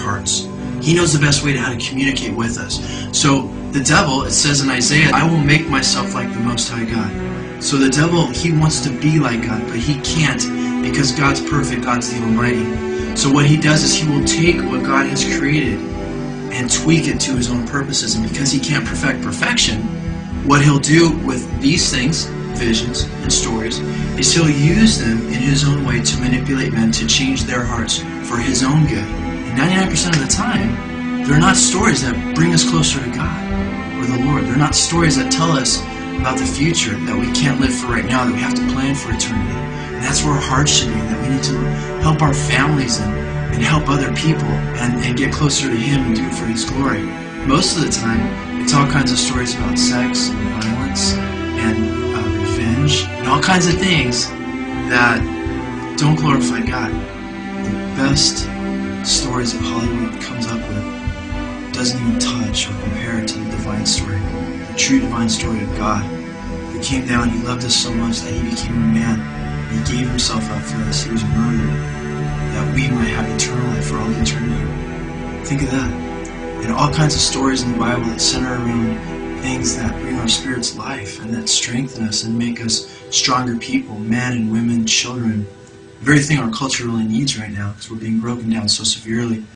hearts. He knows the best way to how to communicate with us. So the devil, it says in Isaiah, I will make myself like the Most High God. So the devil, he wants to be like God, but he can't because God's perfect, God's the Almighty. So what he does is he will take what God has created and tweak it to his own purposes. And because he can't perfect perfection, what he'll do with these things, visions and stories, is he'll use them in his own way to manipulate men to change their hearts for his own good. And 99% of the time, they're not stories that bring us closer to God or the Lord. They're not stories that tell us about the future that we can't live for right now, that we have to plan for eternity. And that's where our hearts should be, that we need to help our families and help other people and get closer to Him and do it for His glory. Most of the time, it's all kinds of stories about sex and violence and revenge and all kinds of things that don't glorify God. The best stories that Hollywood comes up with doesn't even touch or compare to the divine story, the true divine story of God. He came down, He loved us so much that He became a man. He gave Himself up for us. He was murdered that we might have eternal life for all eternity. Think of that. And all kinds of stories in the Bible that center around things that bring our spirits life and that strengthen us and make us stronger people, men and women, children. The very thing our culture really needs right now because we're being broken down so severely.